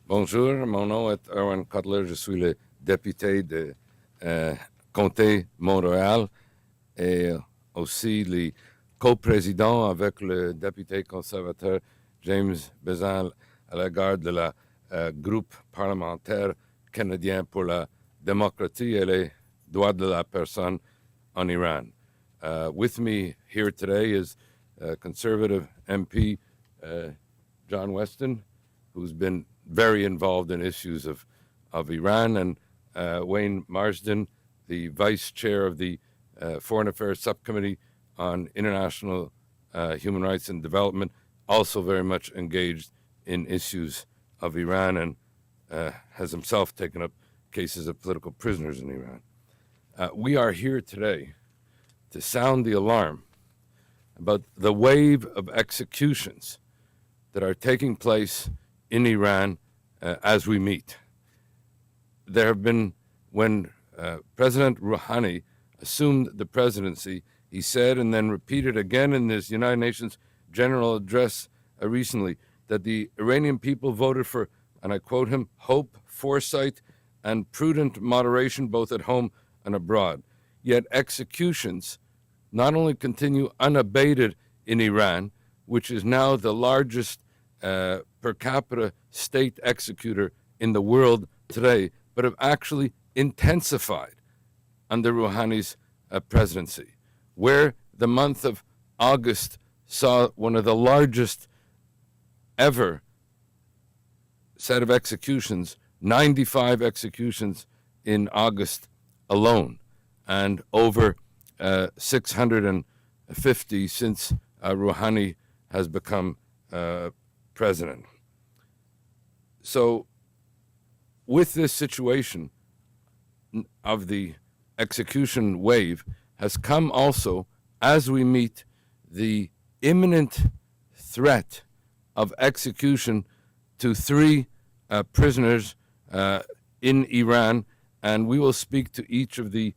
Bonjour, mon nom est Irwin Cotler, je suis le député de Comté Montréal et aussi le coprésident avec le député conservateur James Bezin à l'égard de la groupe parlementaire canadien pour la démocratie et les droits de la personne en Iran. With me here today is Conservative MP John Weston, who's been very involved in issues of Iran, and Wayne Marston, the Vice Chair of the Foreign Affairs Subcommittee on International Human Rights and Development, also very much engaged in issues of Iran and has himself taken up cases of political prisoners in Iran. We are here today to sound the alarm about the wave of executions that are taking place in Iran as we meet. There have been, when President Rouhani assumed the presidency, he said and then repeated again in this United Nations General Address recently that the Iranian people voted for, and I quote him, hope, foresight, and prudent moderation both at home and abroad. Yet executions not only continue unabated in Iran, which is now the largest per capita state executor in the world today, but have actually intensified under Rouhani's presidency, where the month of August saw one of the largest ever set of executions, 95 executions in August alone, and over 650 since Rouhani has become president. So with this situation of the execution wave has come also, as we meet, the imminent threat of execution to three prisoners in Iran, and we will speak to each of the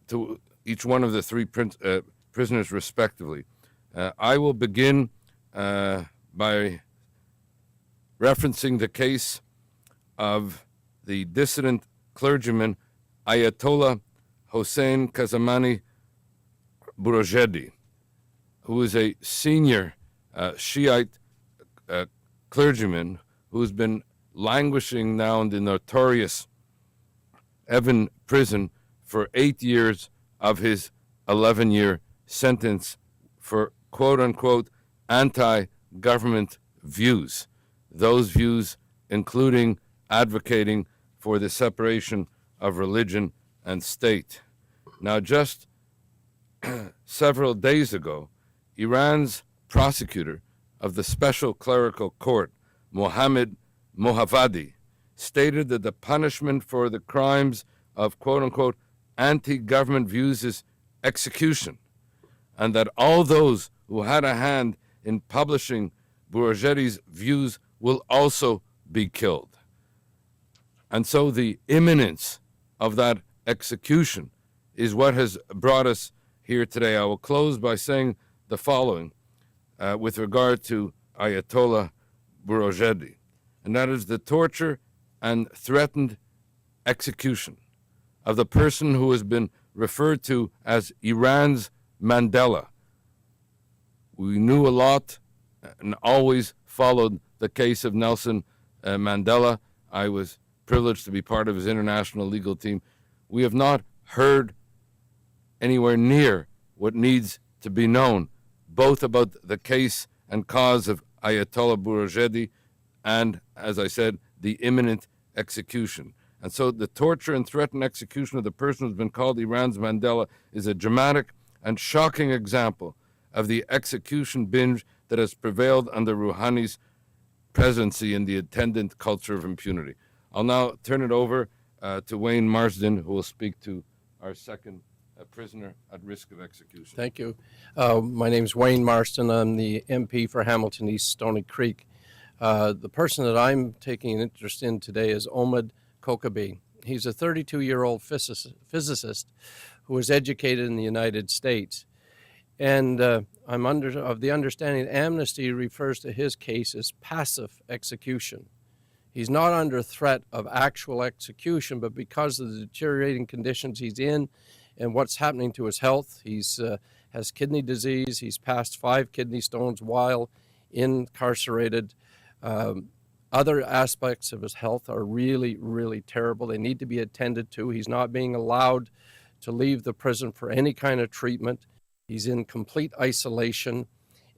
to each one of the three prisoners respectively. I will begin by referencing the case of the dissident clergyman Ayatollah Hossein-Kazamani Boroujerdi, who is a senior Shiite clergyman who's been languishing now in the notorious Evin Prison for 8 years of his 11-year sentence for quote-unquote anti-government views, those views including advocating for the separation of religion and state. Now, just several days ago, Iran's prosecutor of the Special Clerical Court, Mohammad Mohavadi, stated that the punishment for the crimes of quote-unquote anti-government views is execution, and that all those who had a hand in publishing Boroujerdi's views will also be killed. And so the imminence of that execution is what has brought us here today. I will close by saying the following with regard to Ayatollah Boroujerdi, and that is the torture and threatened execution of the person who has been referred to as Iran's Mandela. We knew a lot and always followed the case of Nelson Mandela. I was privileged to be part of his international legal team. We have not heard anywhere near what needs to be known, both about the case and cause of Ayatollah Boroujerdi and, as I said, the imminent execution. And so the torture and threatened execution of the person who's been called Iran's Mandela is a dramatic and shocking example of the execution binge that has prevailed under Rouhani's presidency in the attendant culture of impunity. I'll now turn it over to Wayne Marston, who will speak to our second prisoner at risk of execution. Thank you. My name is Wayne Marston. I'm the MP for Hamilton East Stony Creek. The person that I'm taking an interest in today is Omid Kokabee. He's a 32-year-old physicist who was educated in the United States. And I'm of the understanding amnesty refers to his case as passive execution. He's not under threat of actual execution, but because of the deteriorating conditions he's in and what's happening to his health, he's has kidney disease. He's passed 5 kidney stones while incarcerated. Other aspects of his health are really, really terrible. They need to be attended to. He's not being allowed to leave the prison for any kind of treatment. He's in complete isolation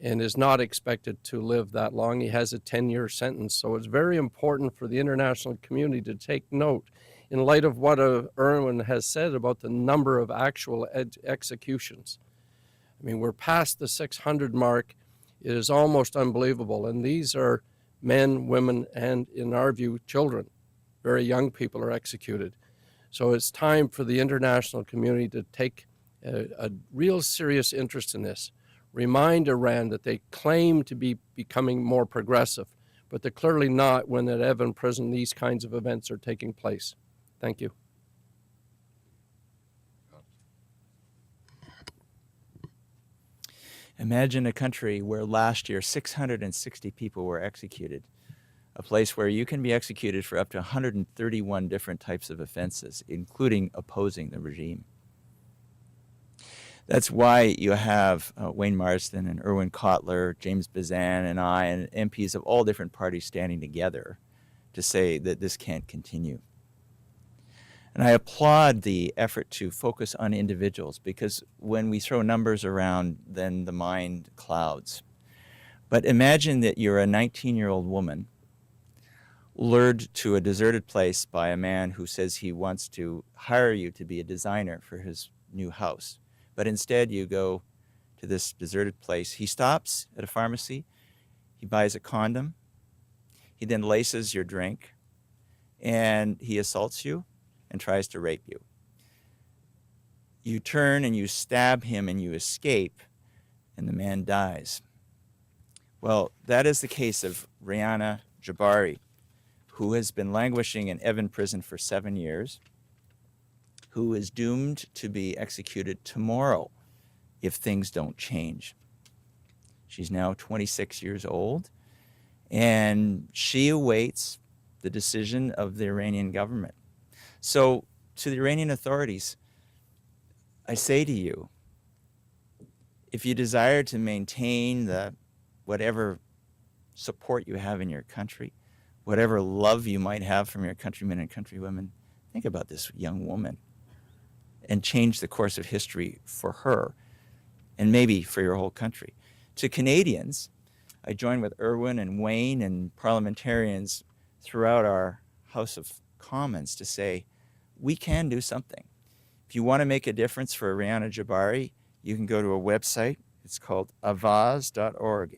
and is not expected to live that long. He has a 10-year sentence. So it's very important for the international community to take note in light of what Irwin has said about the number of actual executions. I mean, we're past the 600 mark. It is almost unbelievable. And these are men, women, and in our view, children. Very young people are executed. So it's time for the international community to take a real serious interest in this. Remind Iran that they claim to be becoming more progressive, but they're clearly not when at Evin Prison these kinds of events are taking place. Thank you. Imagine a country where last year 660 people were executed, a place where you can be executed for up to 131 different types of offenses, including opposing the regime. That's why you have Wayne Marston and Irwin Cotler, James Bazan, and I, and MPs of all different parties standing together to say that this can't continue. And I applaud the effort to focus on individuals, because when we throw numbers around, then the mind clouds. But imagine that you're a 19-year-old woman lured to a deserted place by a man who says he wants to hire you to be a designer for his new house. But instead you go to this deserted place. He stops at a pharmacy. He buys a condom. He then laces your drink, and he assaults you and tries to rape you. You turn and you stab him and you escape, and the man dies. Well, that is the case of Rouhani Jabari, who has been languishing in Evin Prison for 7 years, who is doomed to be executed tomorrow if things don't change. She's now 26 years old, and she awaits the decision of the Iranian government. So to the Iranian authorities, I say to you, if you desire to maintain whatever support you have in your country, whatever love you might have from your countrymen and countrywomen, think about this young woman and change the course of history for her and maybe for your whole country. To Canadians, I join with Irwin and Wayne and parliamentarians throughout our House of Commons to say, we can do something. If you want to make a difference for Rouhani Jabari, you can go to a website. It's called avaaz.org,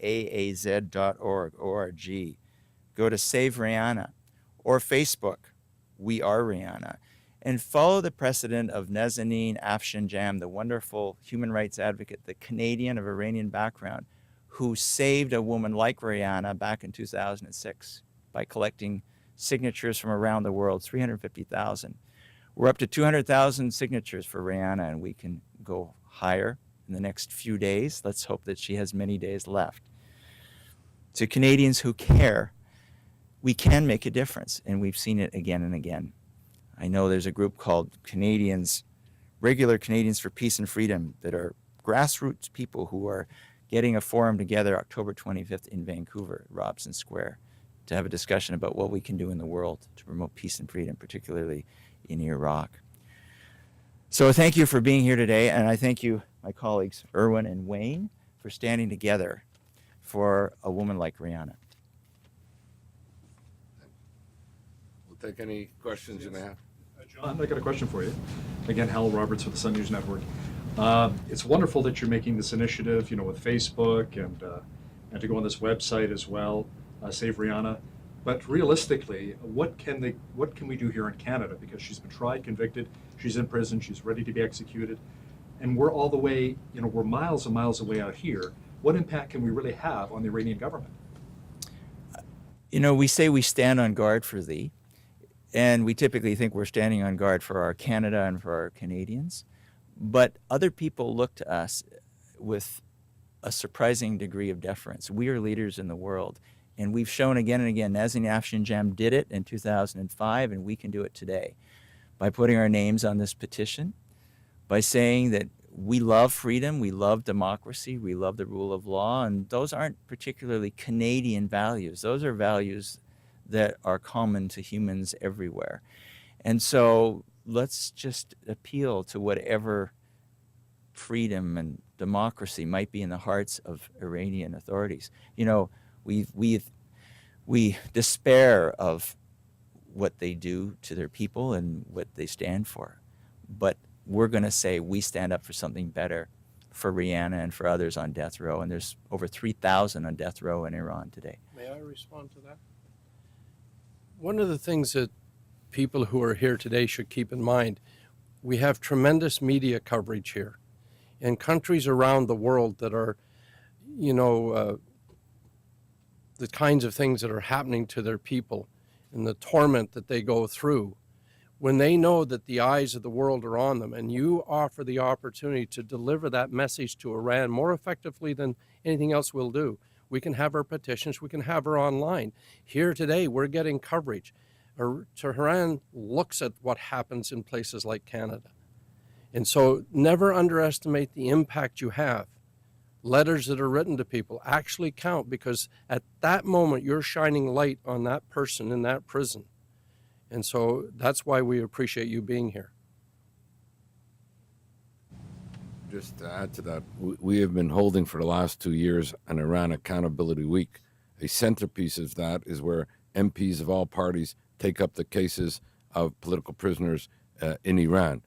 avaaz.org, O-R-G. Go to Save Rouhani, or Facebook, We Are Rouhani, and follow the precedent of Nazanin Afshinjam, the wonderful human rights advocate, the Canadian of Iranian background, who saved a woman like Rouhani back in 2006 by collecting signatures from around the world, 350,000. We're up to 200,000 signatures for Rouhani, and we can go higher in the next few days. Let's hope that she has many days left. To Canadians who care, we can make a difference, and we've seen it again and again. I know there's a group called Regular Canadians for Peace and Freedom, that are grassroots people who are getting a forum together October 25th in Vancouver, Robson Square, to have a discussion about what we can do in the world to promote peace and freedom, particularly in Iraq. So thank you for being here today, and I thank you, my colleagues, Irwin and Wayne, for standing together for a woman like Rouhani. We'll take any questions you may have. John, I got a question for you. Again, Hal Roberts with the Sun News Network. It's wonderful that you're making this initiative, with Facebook and to go on this website as well, Save Rouhani. But realistically, what can we do here in Canada? Because she's been tried, convicted, she's in prison, she's ready to be executed, and we're all the way, we're miles and miles away out here. What impact can we really have on the Iranian government? We say we stand on guard for thee, and we typically think we're standing on guard for our Canada and for our Canadians. But other people look to us with a surprising degree of deference. We are leaders in the world, and we've shown again and again. Nazanin Afshinjam did it in 2005, and we can do it today by putting our names on this petition, by saying that we love freedom, we love democracy, we love the rule of law, and those aren't particularly Canadian values. Those are values that are common to humans everywhere. And so let's just appeal to whatever freedom and democracy might be in the hearts of Iranian authorities. You know, we despair of what they do to their people and what they stand for. But we're going to say we stand up for something better for Rihanna and for others on death row. And there's over 3,000 on death row in Iran today. May I respond to that? One of the things that people who are here today should keep in mind, we have tremendous media coverage here. In countries around the world that are, you know, the kinds of things that are happening to their people and the torment that they go through, when they know that the eyes of the world are on them and you offer the opportunity to deliver that message to Iran more effectively than anything else we'll do. We can have our petitions, we can have her online. Here today, we're getting coverage. Tehran looks at what happens in places like Canada. And so never underestimate the impact you have. Letters that are written to people actually count, because at that moment, you're shining light on that person in that prison. And so that's why we appreciate you being here. Just to add to that, we have been holding for the last 2 years an Iran Accountability Week. A centerpiece of that is where MPs of all parties take up the cases of political prisoners in Iran.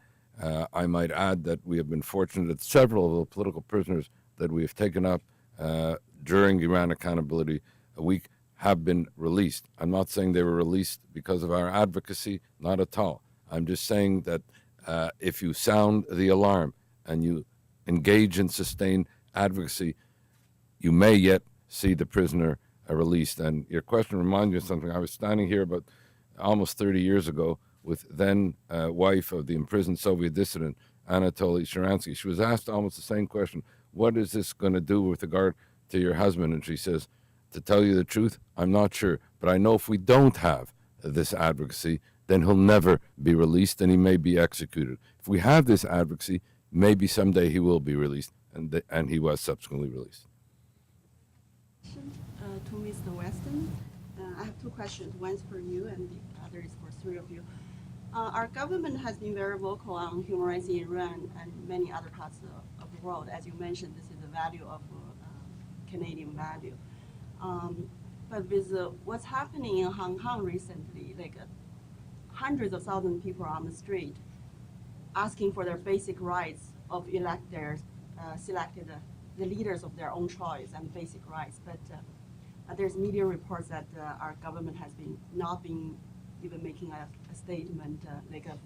I might add that we have been fortunate that several of the political prisoners that we have taken up during Iran Accountability Week have been released. I'm not saying they were released because of our advocacy, not at all. I'm just saying that if you sound the alarm and you engage in sustained advocacy, you may yet see the prisoner released. And your question reminds me of something. I was standing here about almost 30 years ago with then wife of the imprisoned Soviet dissident, Anatoly Sharansky. She was asked almost the same question: what is this going to do with regard to your husband? And she says, to tell you the truth, I'm not sure. But I know if we don't have this advocacy, then he'll never be released and he may be executed. If we have this advocacy, maybe someday he will be released, and he was subsequently released. To Mr. Weston, I have two questions. One's for you and the other is for three of you. Our government has been very vocal on human rights in Iran and many other parts of the world. As you mentioned, this is a value of Canadian value. But with what's happening in Hong Kong recently, like hundreds of thousands of people are on the street asking for their basic rights of elect their selected the leaders of their own choice and basic rights. But there's media reports that our government has been not been even making a statement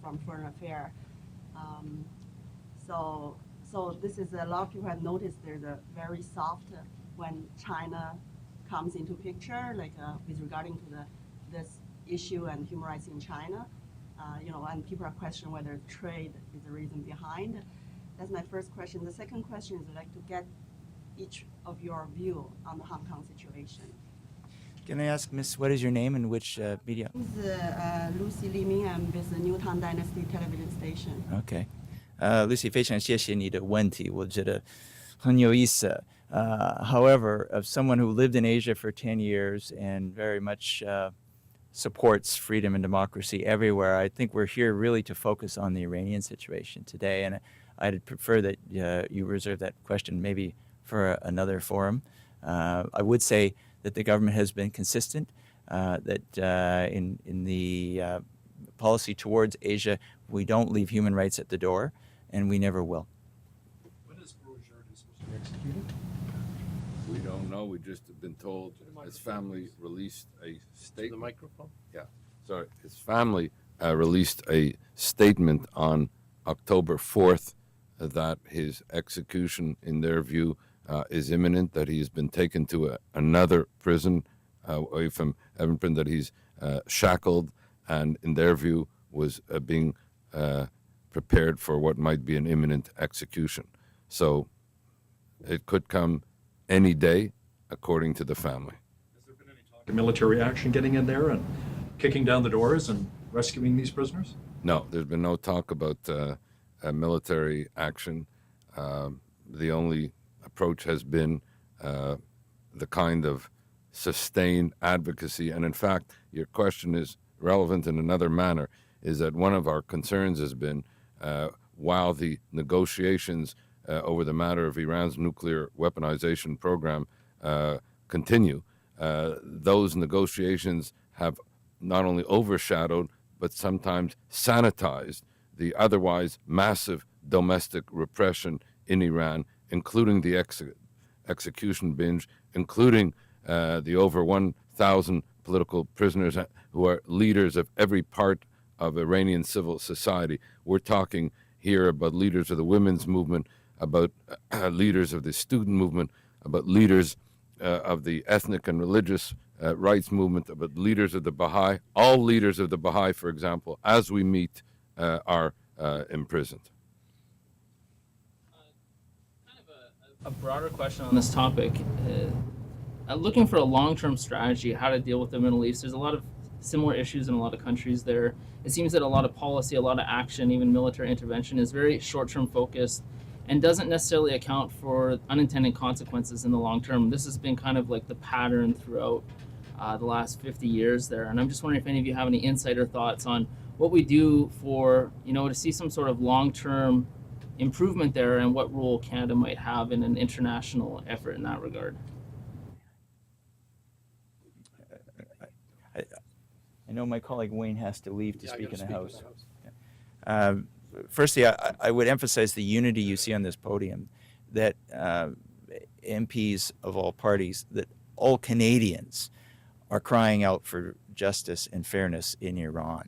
from Foreign Affairs. So this is a lot of people have noticed there's a very soft when China comes into picture, with regarding to this issue and human rights in China, and people are questioning whether trade is the reason behind. That's my first question. The second question is I'd like to get each of your view on the Hong Kong situation. Can I ask, Miss, what is your name and which media? This is Lucy Li Ming. I'm with the Newtown Dynasty television station. Okay. Lucy, 非常谢谢你的问题，我觉得很有意思。However, of someone who lived in Asia for 10 years and very much supports freedom and democracy everywhere, I think we're here really to focus on the Iranian situation today. And I'd prefer that you reserve that question maybe for another forum. I would say that the government has been consistent, that in the policy towards Asia, we don't leave human rights at the door, and we never will. When is Boroujerdi supposed to be executed? We don't know. We just have been told his family released a statement. The microphone? Yeah, sorry. His family released a statement on October 4th that his execution, in their view, is imminent, that he has been taken to another prison away from Evin Prison, that he's shackled, and in their view was being prepared for what might be an imminent execution. So it could come any day, according to the family. Has there been any talk of military action getting in there and kicking down the doors and rescuing these prisoners? No, there's been no talk about military action. The only approach has been the kind of sustained advocacy. And in fact, your question is relevant in another manner, is that one of our concerns has been while the negotiations over the matter of Iran's nuclear weaponization program continue, those negotiations have not only overshadowed but sometimes sanitized the otherwise massive domestic repression in Iran, including the execution binge, including the over 1,000 political prisoners who are leaders of every part of Iranian civil society. We're talking here about leaders of the women's movement, about leaders of the student movement, about leaders of the ethnic and religious rights movement, about leaders of the Baha'i. All leaders of the Baha'i, for example, as we meet, are imprisoned. Kind of a broader question on this topic. Looking for a long-term strategy, how to deal with the Middle East. There's a lot of similar issues in a lot of countries there. It seems that a lot of policy, a lot of action, even military intervention is very short-term focused and doesn't necessarily account for unintended consequences in the long term. This has been kind of like the pattern throughout the last 50 years there. And I'm just wondering if any of you have any insight or thoughts on what we do for, to see some sort of long-term improvement there and what role Canada might have in an international effort in that regard. I know my colleague Wayne has to leave to speak in the House. Firstly, I would emphasize the unity you see on this podium, that MPs of all parties, that all Canadians are crying out for justice and fairness in Iran.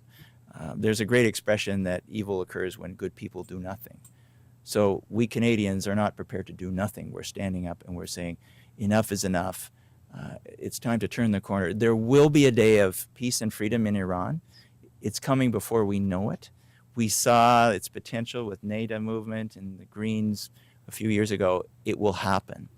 There's a great expression that evil occurs when good people do nothing. So we Canadians are not prepared to do nothing. We're standing up and we're saying enough is enough. It's time to turn the corner. There will be a day of peace and freedom in Iran. It's coming before we know it. We saw its potential with NADA movement and the Greens a few years ago. It will happen,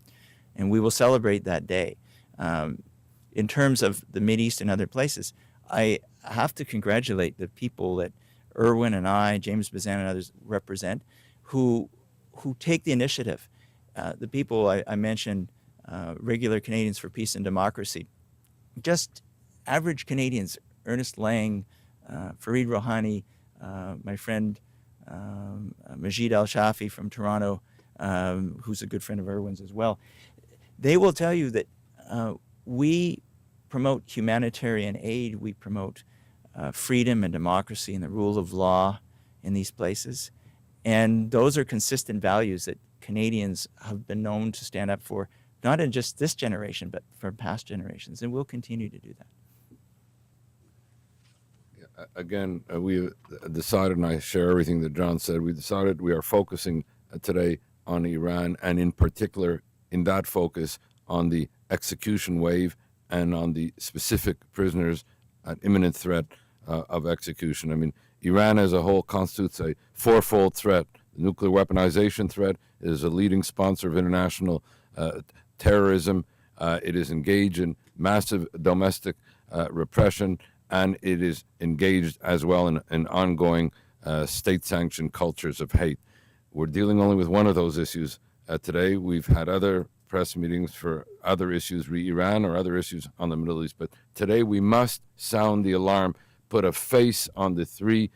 and we will celebrate that day. In terms of the Mideast and other places, I have to congratulate the people that Irwin and I, James Bazan and others represent, who take the initiative. The people I mentioned, regular Canadians for Peace and Democracy, just average Canadians, Ernest Lang, Fareed Rouhani, my friend Majid Al-Shafi from Toronto, who's a good friend of Irwin's as well. They will tell you that we promote humanitarian aid, we promote freedom and democracy and the rule of law in these places. And those are consistent values that Canadians have been known to stand up for, not in just this generation, but for past generations, and we'll continue to do that. Again, we decided, and I share everything that John said, we decided we are focusing today on Iran, and in particular, in that focus, on the execution wave and on the specific prisoners at imminent threat of execution. I mean, Iran as a whole constitutes a fourfold threat. The nuclear weaponization threat is a leading sponsor of international terrorism. It is engaged in massive domestic repression, and it is engaged as well in ongoing state-sanctioned cultures of hate. We're dealing only with one of those issues today. We've had other press meetings for other issues, re-Iran or other issues on the Middle East, but today we must sound the alarm, put a face on the three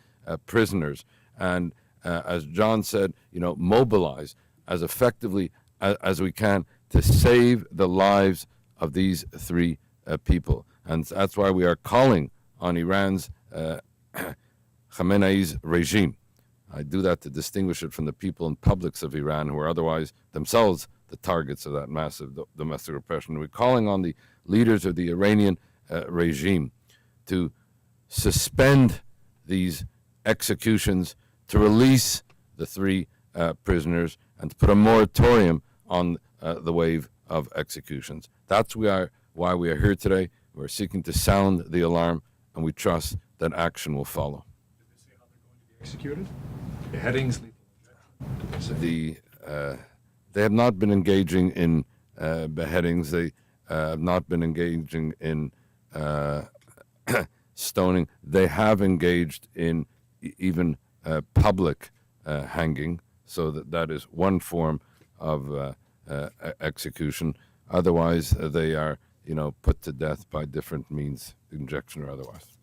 prisoners, and as John said, mobilize as effectively as we can to save the lives of these three people. And that's why we are calling on Iran's Khamenei's regime. I do that to distinguish it from the people and publics of Iran who are otherwise themselves the targets of that massive domestic repression. We're calling on the leaders of the Iranian regime to suspend these executions, to release the three prisoners, and to put a moratorium on the wave of executions. That's why we are here today. We're seeking to sound the alarm, and we trust that action will follow. Did they say how they're going to be executed? Beheadings, lethal injection? Did they say? They have not been engaging in beheadings. They have not been engaging in stoning. They have engaged in even public hanging, so that is one form of execution. Otherwise, they are, put to death by different means, injection or otherwise.